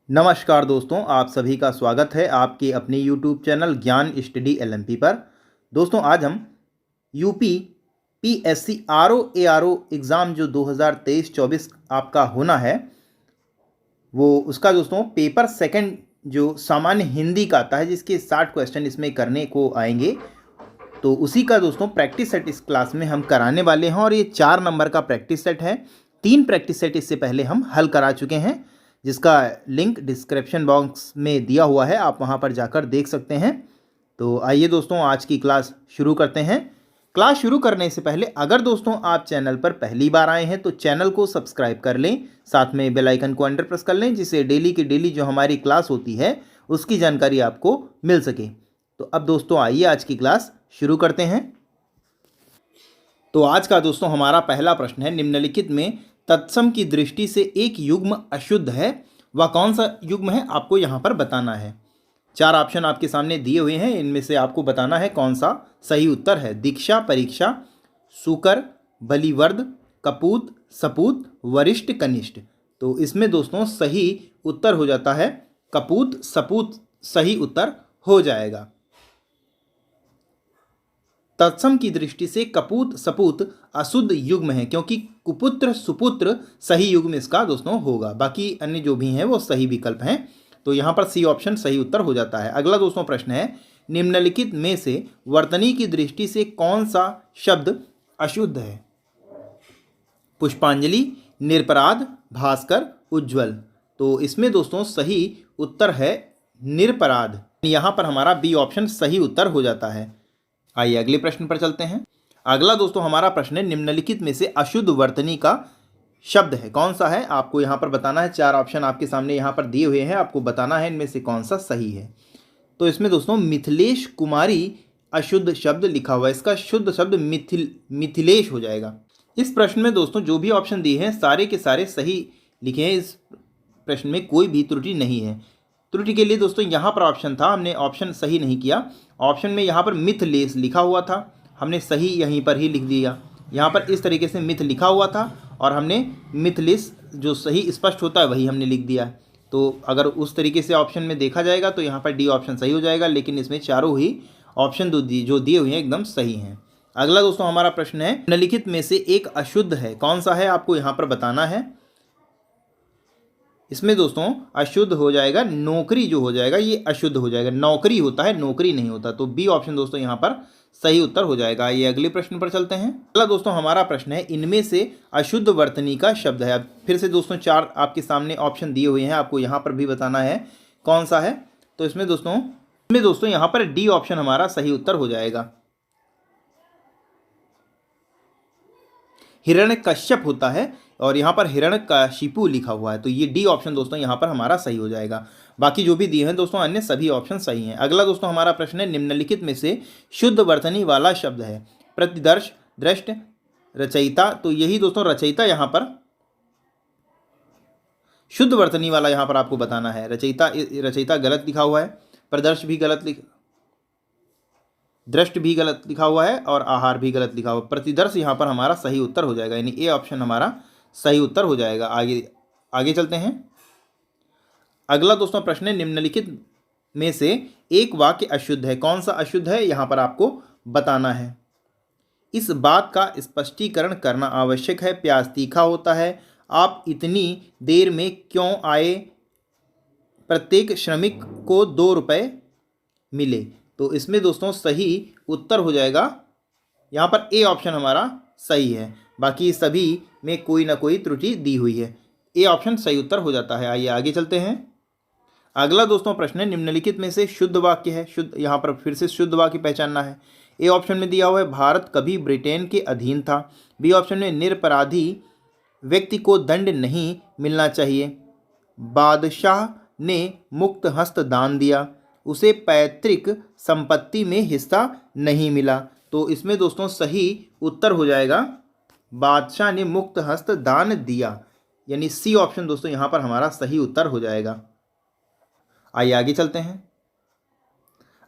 नमस्कार दोस्तों, आप सभी का स्वागत है आपके अपने YouTube चैनल ज्ञान स्टडी LMP पर। दोस्तों आज हम UP PSC RO ARO exam जो 2023-24 आपका होना है, वो उसका दोस्तों पेपर सेकंड जो सामान्य हिंदी का आता है, जिसके 60 क्वेश्चन इसमें करने को आएंगे, तो उसी का दोस्तों प्रैक्टिस सेट इस क्लास में हम कराने वाले हैं। और ये 4 नंबर का प्रैक्टिस सेट है। 3 प्रैक्टिस सेट इससे पहले हम हल करा चुके हैं, जिसका लिंक डिस्क्रिप्शन बॉक्स में दिया हुआ है, आप वहां पर जाकर देख सकते हैं। तो आइए दोस्तों आज की क्लास शुरू करते हैं। क्लास शुरू करने से पहले अगर दोस्तों आप चैनल पर पहली बार आए हैं तो चैनल को सब्सक्राइब कर लें, साथ में बेल आइकन को अंडर प्रेस कर लें, जिससे डेली की डेली जो हमारी क्लास होती है उसकी जानकारी आपको मिल सके। तो अब दोस्तों आइए आज की क्लास शुरू करते हैं। तो आज का दोस्तों हमारा पहला प्रश्न है, निम्नलिखित में तत्सम की दृष्टि से एक युग्म अशुद्ध है, वह कौन सा युग्म है आपको यहाँ पर बताना है। 4 ऑप्शन आपके सामने दिए हुए हैं, इनमें से आपको बताना है कौन सा सही उत्तर है। दीक्षा, परीक्षा, सुकर, बलिवर्द, कपूत, सपूत, वरिष्ठ, कनिष्ठ। तो इसमें दोस्तों सही उत्तर हो जाता है कपूत, सपूत सही उत्तर हो जाएगा। तत्सम की दृष्टि से कपूत सपूत अशुद्ध युग्म है, क्योंकि कुपुत्र सुपुत्र सही युग्म इसका दोस्तों होगा। बाकी अन्य जो भी हैं वो सही विकल्प हैं, तो यहाँ पर सी ऑप्शन सही उत्तर हो जाता है। अगला दोस्तों प्रश्न है, निम्नलिखित में से वर्तनी की दृष्टि से कौन सा शब्द अशुद्ध है। पुष्पांजलि, निरपराध, भास्कर, उज्ज्वल। तो इसमें दोस्तों सही उत्तर है निरपराध। यहाँ पर हमारा बी ऑप्शन सही उत्तर हो जाता है। आइए अगले प्रश्न पर चलते हैं। अगला दोस्तों हमारा प्रश्न है, निम्नलिखित में से अशुद्ध वर्तनी का शब्द है, कौन सा है आपको यहाँ पर बताना है। 4 ऑप्शन आपके सामने यहाँ पर दिए हुए हैं, आपको बताना है इनमें से कौन सा सही है। तो इसमें दोस्तों मिथिलेश कुमारी अशुद्ध शब्द लिखा हुआ है, इसका शुद्ध शब्द मिथिलेश हो जाएगा। इस प्रश्न में दोस्तों जो भी ऑप्शन दिए हैं सारे के सारे सही लिखे हैं, इस प्रश्न में कोई भी त्रुटि नहीं है। त्रुटि के लिए दोस्तों यहाँ पर ऑप्शन था, हमने ऑप्शन सही नहीं किया। ऑप्शन में यहाँ पर मिथलेश लिखा हुआ था, हमने सही यहीं पर ही लिख दिया। यहाँ पर इस तरीके से मिथ लिखा हुआ था और हमने मिथलेश जो सही स्पष्ट होता है वही हमने लिख दिया। तो अगर उस तरीके से ऑप्शन में देखा जाएगा तो यहाँ पर डी ऑप्शन सही हो जाएगा, लेकिन इसमें चारों ही ऑप्शन जो दिए हुए हैं एकदम सही हैं। अगला दोस्तों हमारा प्रश्न है, निम्नलिखित में से एक अशुद्ध है, कौन सा है आपको यहाँ पर बताना है। इसमें दोस्तों अशुद्ध हो जाएगा नौकरी, जो हो जाएगा ये अशुद्ध हो जाएगा। नौकरी होता है, नौकरी नहीं होता, तो बी ऑप्शन दोस्तों यहाँ पर सही उत्तर हो जाएगा। ये अगले प्रश्न पर चलते हैं। अगला दोस्तों हमारा प्रश्न है, इनमें से अशुद्ध वर्तनी का शब्द है। अब फिर से दोस्तों 4 आपके सामने ऑप्शन दिए हुए हैं, आपको यहाँ पर भी बताना है कौन सा है। तो इसमें दोस्तों यहाँ पर डी ऑप्शन हमारा सही उत्तर हो जाएगा। हिरण्यकश्यप होता है और यहाँ पर हिरण्यकशिपु लिखा हुआ है, तो ये डी ऑप्शन दोस्तों यहाँ पर हमारा सही हो जाएगा। बाकी जो भी दिए हैं दोस्तों अन्य सभी ऑप्शन सही हैं। अगला दोस्तों हमारा प्रश्न है, निम्नलिखित में से शुद्ध वर्तनी वाला शब्द है। प्रतिदर्श, दृष्ट, रचयिता। तो यही दोस्तों रचयिता यहाँ पर शुद्ध वर्तनी वाला यहाँ पर आपको बताना है। रचयिता गलत लिखा हुआ है, प्रदर्श भी गलत दृष्ट भी गलत लिखा हुआ है और आहार भी गलत लिखा हुआ है। प्रतिदर्श यहाँ पर हमारा सही उत्तर हो जाएगा, यानी ए ऑप्शन हमारा सही उत्तर हो जाएगा। आगे चलते हैं। अगला दोस्तों प्रश्न है, निम्नलिखित में से एक वाक्य अशुद्ध है, कौन सा अशुद्ध है यहाँ पर आपको बताना है। इस बात का स्पष्टीकरण करना आवश्यक है, प्याज तीखा होता है, आप इतनी देर में क्यों आए, प्रत्येक श्रमिक को 2 रुपये मिले। तो इसमें दोस्तों सही उत्तर हो जाएगा यहाँ पर ए ऑप्शन हमारा सही है। बाकी सभी में कोई ना कोई त्रुटि दी हुई है, ए ऑप्शन सही उत्तर हो जाता है। आइए आगे चलते हैं। अगला दोस्तों प्रश्न है, निम्नलिखित में से शुद्ध वाक्य है। शुद्ध यहाँ पर फिर से शुद्ध वाक्य पहचानना है। ए ऑप्शन में दिया हुआ है, भारत कभी ब्रिटेन के अधीन था। बी ऑप्शन में, निरपराधी व्यक्ति को दंड नहीं मिलना चाहिए। बादशाह ने मुक्त हस्त दान दिया, उसे पैतृक संपत्ति में हिस्सा नहीं मिला। तो इसमें दोस्तों सही उत्तर हो जाएगा, बादशाह ने मुक्त हस्त दान दिया, यानी सी ऑप्शन दोस्तों यहाँ पर हमारा सही उत्तर हो जाएगा। आइए आगे चलते हैं।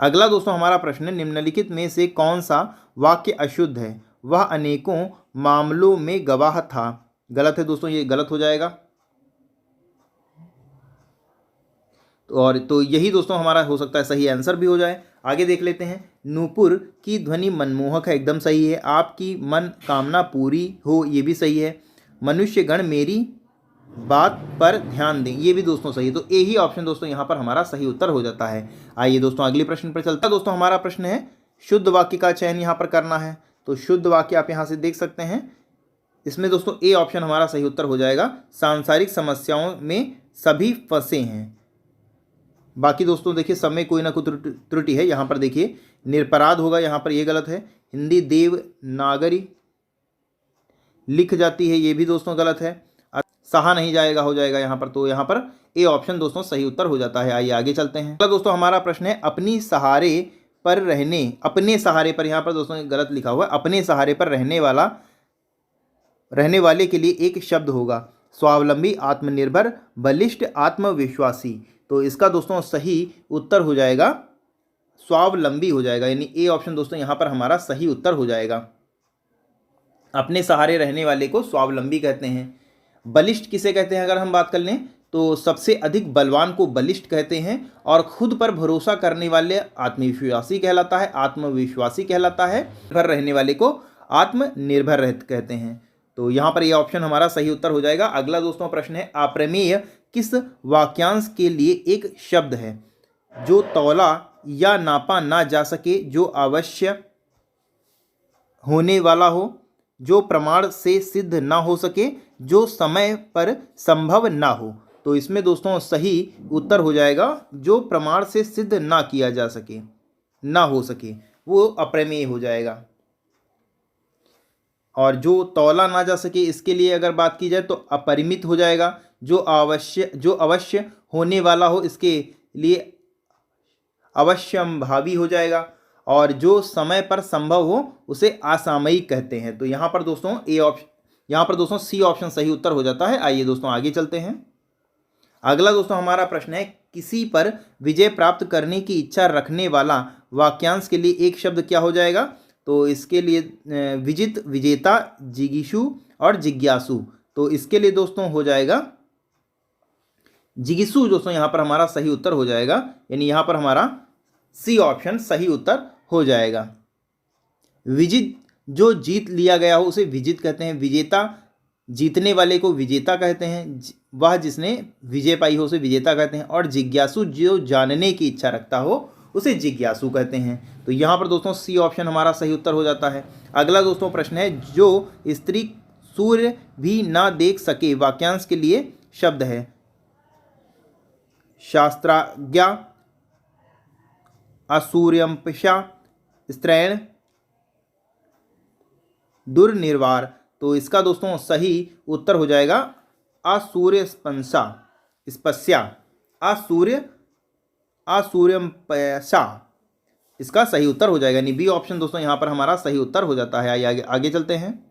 अगला दोस्तों हमारा प्रश्न है, निम्नलिखित में से कौन सा वाक्य अशुद्ध है। वह अनेकों मामलों में गवाह था। गलत है दोस्तों, ये गलत हो जाएगा। और तो यही दोस्तों हमारा हो सकता है सही आंसर भी हो जाए। आगे देख लेते हैं। नूपुर की ध्वनि मनमोहक है, एकदम सही है। आपकी मन कामना पूरी हो, ये भी सही है। मनुष्य गण मेरी बात पर ध्यान दें, ये भी दोस्तों सही है। तो ए ही ऑप्शन दोस्तों यहाँ पर हमारा सही उत्तर हो जाता है। आइए दोस्तों अगले प्रश्न पर चलता है। दोस्तों हमारा प्रश्न है शुद्ध वाक्य का चयन यहाँ पर करना है। तो शुद्ध वाक्य आप यहाँ से देख सकते हैं। इसमें दोस्तों ए ऑप्शन हमारा सही उत्तर हो जाएगा। सांसारिक समस्याओं में सभी फंसे हैं। बाकी दोस्तों देखिए सब में कोई ना कोई त्रुटि है। यहाँ पर देखिए निरपराध होगा, यहाँ पर ये गलत है। हिंदी देवनागरी लिख जाती है, ये भी दोस्तों गलत है। सहा नहीं जाएगा, हो जाएगा यहाँ पर। तो यहाँ पर ए ऑप्शन दोस्तों सही उत्तर हो जाता है। आइए आगे चलते हैं। अगला दोस्तों हमारा प्रश्न है अपनी सहारे पर रहने, अपने सहारे पर, यहाँ पर दोस्तों गलत लिखा हुआ है। अपने सहारे पर रहने वाले के लिए एक शब्द होगा। स्वावलंबी, आत्मनिर्भर, बलिष्ठ, आत्मविश्वासी। तो इसका दोस्तों सही उत्तर हो जाएगा स्वावलंबी हो जाएगा, यानी ए ऑप्शन दोस्तों यहाँ पर हमारा सही उत्तर हो जाएगा। अपने सहारे रहने वाले को स्वावलंबी कहते हैं। बलिष्ठ किसे कहते हैं अगर हम बात कर लें तो सबसे अधिक बलवान को बलिष्ठ कहते हैं। और खुद पर भरोसा करने वाले आत्मविश्वासी कहलाता है, आत्मविश्वासी कहलाता है। निर्भर रहने वाले को आत्मनिर्भर कहते हैं। तो यहाँ पर यह ऑप्शन हमारा सही उत्तर हो जाएगा। अगला दोस्तों प्रश्न है अप्रमेय किस वाक्यांश के लिए एक शब्द है जो तौला या नापा ना जा सके, जो अवश्य होने वाला हो, जो प्रमाण से सिद्ध ना हो सके, जो समय पर संभव ना हो। तो इसमें दोस्तों सही उत्तर हो जाएगा जो प्रमाण से सिद्ध ना किया जा सके, ना हो सके, वो अप्रमेय हो जाएगा। और जो तौला ना जा सके इसके लिए अगर बात की जाए तो अपरिमित हो जाएगा। जो अवश्य होने वाला हो इसके लिए अवश्यंभावी हो जाएगा। और जो समय पर संभव हो उसे असामयिक कहते हैं। तो यहाँ पर दोस्तों सी ऑप्शन सही उत्तर हो जाता है। आइए दोस्तों आगे चलते हैं। अगला दोस्तों हमारा प्रश्न है किसी पर विजय प्राप्त करने की इच्छा रखने वाला वाक्यांश के लिए एक शब्द क्या हो जाएगा। तो इसके लिए विजित, विजेता, जिगीषु और जिज्ञासु। तो इसके लिए दोस्तों हो जाएगा जिगीषु दोस्तों यहाँ पर हमारा सही उत्तर हो जाएगा, यानी यहाँ पर हमारा सी ऑप्शन सही उत्तर हो जाएगा। विजित जो जीत लिया गया हो उसे विजित कहते हैं। विजेता जीतने वाले को विजेता कहते हैं। वह जिसने विजय पाई हो उसे विजेता कहते हैं। और जिज्ञासु जो जानने की इच्छा रखता हो उसे जिज्ञासु कहते हैं। तो यहाँ पर दोस्तों सी ऑप्शन हमारा सही उत्तर हो जाता है। अगला दोस्तों प्रश्न है जो स्त्री सूर्य भी ना देख सके वाक्यांश के लिए शब्द है। शास्त्राज्ञा, असूर्यंपशा, स्त्रैण, दुर्निर्वार। तो इसका दोस्तों सही उत्तर हो जाएगा असूर्यस्पंसा, स्पस्या, असूर्यंपशा। इसका सही उत्तर हो जाएगा, यानी बी ऑप्शन दोस्तों यहाँ पर हमारा सही उत्तर हो जाता है। आगे चलते हैं।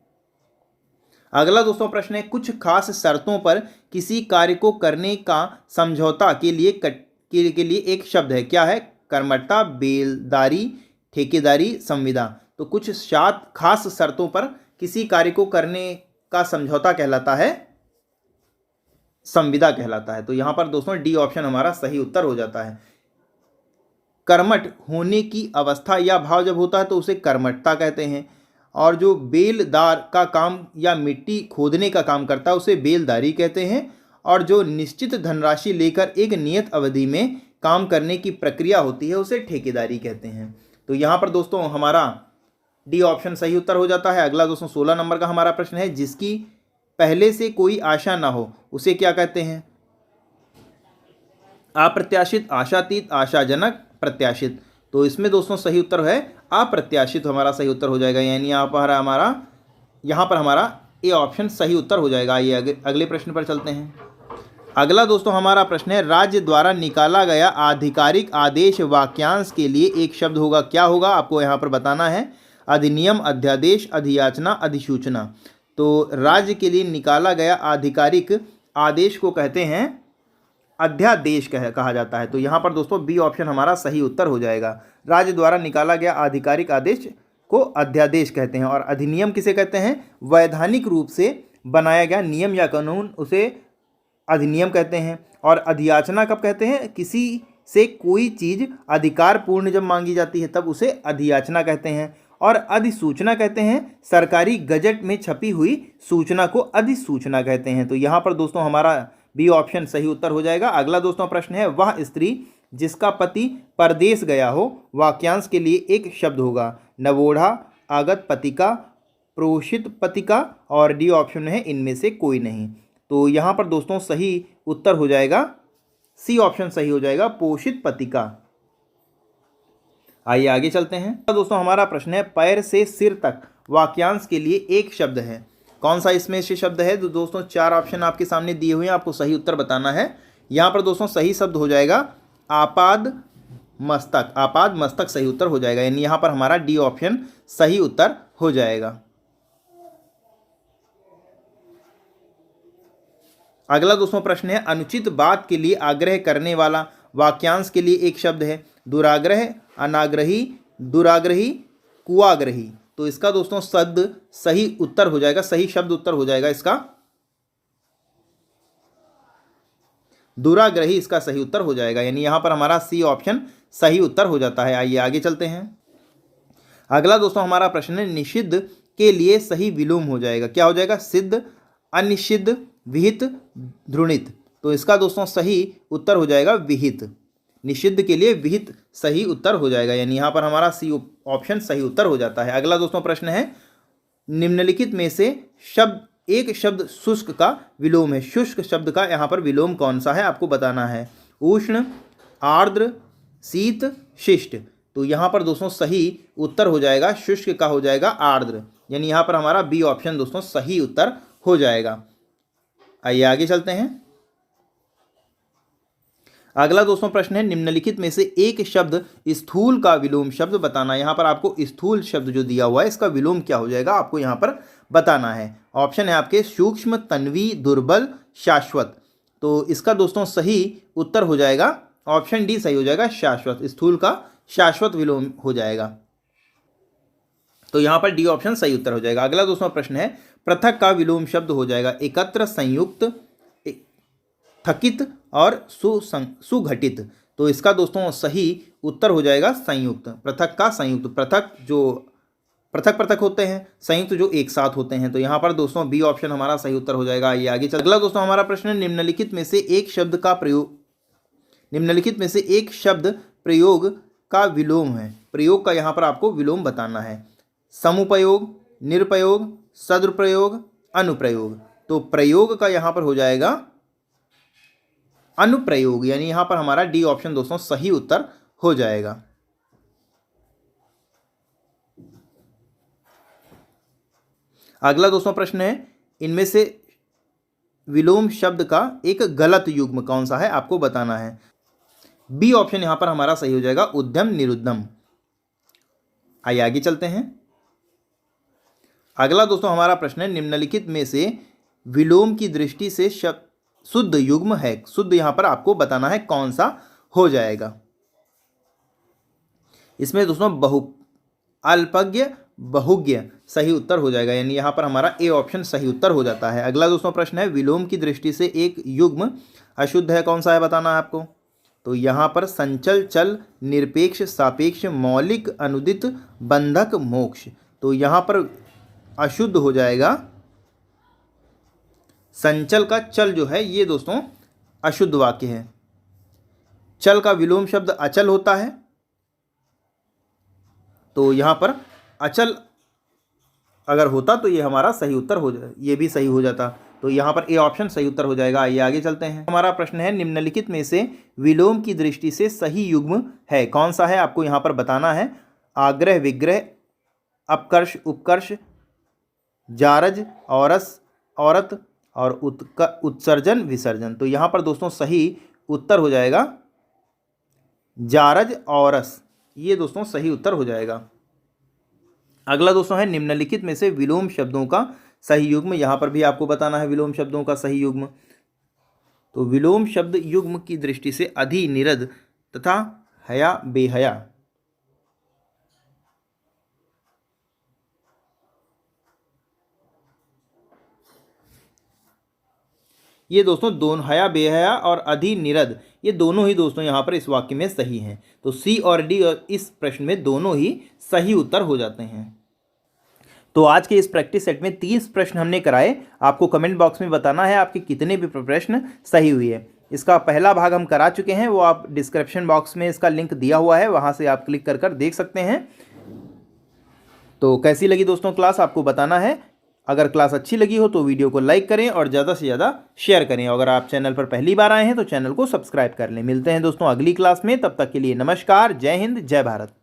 अगला दोस्तों प्रश्न है कुछ खास शर्तों पर किसी कार्य को करने का समझौता के लिए एक शब्द है। क्या है। कर्मठता, बेलदारी, ठेकेदारी, संविदा। तो कुछ खास शर्तों पर किसी कार्य को करने का समझौता कहलाता है, संविदा कहलाता है। तो यहाँ पर दोस्तों डी ऑप्शन हमारा सही उत्तर हो जाता है। कर्मठ होने की अवस्था या भाव जब होता है तो उसे कर्मठता कहते हैं। और जो बेलदार का काम या मिट्टी खोदने का काम करता है उसे बेलदारी कहते हैं। और जो निश्चित धनराशि लेकर एक नियत अवधि में काम करने की प्रक्रिया होती है उसे ठेकेदारी कहते हैं। तो यहाँ पर दोस्तों हमारा डी ऑप्शन सही उत्तर हो जाता है। अगला दोस्तों 16 नंबर का हमारा प्रश्न है जिसकी पहले से कोई आशा ना हो उसे क्या कहते हैं। अप्रत्याशित, आशातीत, आशाजनक, प्रत्याशित। तो इसमें दोस्तों सही उत्तर है अप्रत्याशित हमारा सही उत्तर हो जाएगा, यानी यहाँ पर हमारा ए ऑप्शन सही उत्तर हो जाएगा। आइए अगले प्रश्न पर चलते हैं। अगला दोस्तों हमारा प्रश्न है राज्य द्वारा निकाला गया आधिकारिक आदेश वाक्यांश के लिए एक शब्द होगा। क्या होगा आपको यहाँ पर बताना है। अधिनियम, अध्यादेश, अधियाचना, अधिसूचना। तो राज्य के लिए निकाला गया आधिकारिक आदेश को कहते हैं अध्यादेश कहा जाता है। तो यहाँ पर दोस्तों बी ऑप्शन हमारा सही उत्तर हो जाएगा। राज्य द्वारा निकाला गया आधिकारिक आदेश को अध्यादेश कहते हैं। और अधिनियम किसे कहते हैं। वैधानिक रूप से बनाया गया नियम या कानून उसे अधिनियम कहते हैं। और अधियाचना कब कहते हैं? किसी से कोई चीज अधिकार पूर्ण जब मांगी जाती है तब उसे अधियाचना कहते हैं। और अधिसूचना कहते हैं सरकारी गजट में छपी हुई सूचना को अधिसूचना कहते हैं। तो यहाँ पर दोस्तों हमारा बी ऑप्शन सही उत्तर हो जाएगा। अगला दोस्तों प्रश्न है, वह स्त्री जिसका पति परदेश गया हो, वाक्यांश के लिए एक शब्द होगा। नवोढ़ा, आगत पतिका, प्रोषित पतिका और डी ऑप्शन है इनमें से कोई नहीं। तो यहाँ पर दोस्तों सही उत्तर हो जाएगा सी ऑप्शन सही हो जाएगा, पोषित पतिका। आइए आगे चलते हैं। दोस्तों हमारा प्रश्न है, पैर से सिर तक वाक्यांश के लिए एक शब्द है। कौन सा इसमें से शब्द है? तो दोस्तों 4 ऑप्शन आपके सामने दिए हुए हैं, आपको सही उत्तर बताना है। यहाँ पर दोस्तों सही शब्द हो जाएगा आपाद मस्तक। आपाद मस्तक सही उत्तर हो जाएगा, यानी यहाँ पर हमारा डी ऑप्शन सही उत्तर हो जाएगा। अगला दोस्तों प्रश्न है, अनुचित बात के लिए आग्रह करने वाला वाक्यांश के लिए एक शब्द है। दुराग्रह, अनाग्रही, दुराग्रही, कुआग्रही। तो इसका दोस्तों शब्द सही उत्तर हो जाएगा, सही शब्द उत्तर हो जाएगा इसका दुराग्रही, इसका सही उत्तर हो जाएगा, यानी यहां पर हमारा सी ऑप्शन सही उत्तर हो जाता है। आइए आगे चलते हैं। अगला दोस्तों हमारा प्रश्न है, निषिद्ध के लिए सही विलोम हो जाएगा। क्या हो जाएगा? सिद्ध, अनिषिद्ध, विहित, ध्रुणित। तो इसका दोस्तों सही उत्तर हो जाएगा विहित। निषिद्ध के लिए विहित सही उत्तर हो जाएगा, यानी यहाँ पर हमारा सी ऑप्शन सही उत्तर हो जाता है। अगला दोस्तों प्रश्न है, निम्नलिखित में से एक शब्द शुष्क का विलोम है। शुष्क शब्द का यहाँ पर विलोम कौन सा है आपको बताना है। उष्ण, आर्द्र, शीत, शिष्ट। तो यहाँ पर दोस्तों सही उत्तर हो जाएगा शुष्क का हो जाएगा आर्द्र, यानी यहाँ पर हमारा बी ऑप्शन दोस्तों सही उत्तर हो जाएगा। आइए आगे चलते हैं। अगला दोस्तों प्रश्न है, निम्नलिखित में से एक शब्द स्थूल का विलोम शब्द बताना। यहाँ पर आपको स्थूल शब्द जो दिया हुआ है इसका विलोम क्या हो जाएगा आपको यहाँ पर बताना है। ऑप्शन है आपके सूक्ष्म, तन्वी, दुर्बल, शाश्वत। तो इसका दोस्तों सही उत्तर हो जाएगा ऑप्शन डी सही हो जाएगा, शाश्वत। स्थूल का शाश्वत विलोम हो जाएगा, तो यहाँ पर डी ऑप्शन सही उत्तर हो जाएगा। अगला दोस्तों प्रश्न है, पृथक का विलोम शब्द हो जाएगा एकत्र, संयुक्त, थकित और सुघटित। तो इसका दोस्तों सही उत्तर हो जाएगा संयुक्त। पृथक का संयुक्त, पृथक जो पृथक पृथक होते हैं, संयुक्त जो एक साथ होते हैं। तो यहाँ पर दोस्तों बी ऑप्शन हमारा सही उत्तर हो जाएगा। ये आगे चल। अगला दोस्तों हमारा प्रश्न है, निम्नलिखित में से एक शब्द प्रयोग का विलोम है। प्रयोग का यहाँ पर आपको विलोम बताना है। समुपयोग, निरुपयोग, सदुपयोग, अनुप्रयोग। तो प्रयोग का यहाँ पर हो जाएगा अनुप्रयोग, यानी यहां पर हमारा डी ऑप्शन दोस्तों सही उत्तर हो जाएगा। अगला दोस्तों प्रश्न है, इनमें से विलोम शब्द का एक गलत युग्म कौन सा है आपको बताना है। बी ऑप्शन यहां पर हमारा सही हो जाएगा उद्यम, निरुद्यम। आइए आगे चलते हैं। अगला दोस्तों हमारा प्रश्न है, निम्नलिखित में से विलोम की दृष्टि से शब्द शुद्ध युग्म है। शुद्ध यहां पर आपको बताना है कौन सा हो जाएगा। इसमें दोस्तों अल्पज्ञ, बहुज्ञ सही उत्तर हो जाएगा, यानी यहां पर हमारा ए ऑप्शन सही उत्तर हो जाता है। अगला दोस्तों प्रश्न है, विलोम की दृष्टि से एक युग्म अशुद्ध है, कौन सा है बताना है आपको। तो यहां पर संचल, चल, निरपेक्ष, सापेक्ष, मौलिक, अनुदित, बंधक, मोक्ष। तो यहां पर अशुद्ध हो जाएगा संचल का चल जो है, ये दोस्तों अशुद्ध वाक्य है। चल का विलोम शब्द अचल होता है, तो यहां पर अचल अगर होता तो ये हमारा सही उत्तर हो जाए, ये भी सही हो जाता। तो यहां पर ए ऑप्शन सही उत्तर हो जाएगा। आइए आगे चलते हैं। हमारा प्रश्न है, निम्नलिखित में से विलोम की दृष्टि से सही युग्म है, कौन सा है आपको यहां पर बताना है। आग्रह, विग्रह, अपकर्ष, उपकर्ष, जारज, औरस, औरत और उत्सर्जन, विसर्जन। तो यहां पर दोस्तों सही उत्तर हो जाएगा जारज, औरस। ये दोस्तों सही उत्तर हो जाएगा। अगला दोस्तों है, निम्नलिखित में से विलोम शब्दों का सही युग्म। यहां पर भी आपको बताना है विलोम शब्दों का सही युग्म। तो विलोम शब्द युग्म की दृष्टि से अधि, निरध तथा हया, बेहया। ये दोस्तों दोनों हया बेहया और अधिनिरद ये दोनों ही दोस्तों यहाँ पर इस वाक्य में सही हैं। तो सी और डी इस प्रश्न में दोनों ही सही उत्तर हो जाते हैं। तो आज के इस प्रैक्टिस सेट में 30 प्रश्न हमने कराए। आपको कमेंट बॉक्स में बताना है आपके कितने भी प्रश्न सही हुई है। इसका पहला भाग हम करा चुके हैं, वो आप डिस्क्रिप्शन बॉक्स में इसका लिंक दिया हुआ है, वहाँ से आप क्लिक कर देख सकते हैं। तो कैसी लगी दोस्तों क्लास आपको बताना है। अगर क्लास अच्छी लगी हो तो वीडियो को लाइक करें और ज़्यादा से ज़्यादा शेयर करें। अगर आप चैनल पर पहली बार आए हैं तो चैनल को सब्सक्राइब कर लें। मिलते हैं दोस्तों अगली क्लास में, तब तक के लिए नमस्कार, जय हिंद, जय भारत।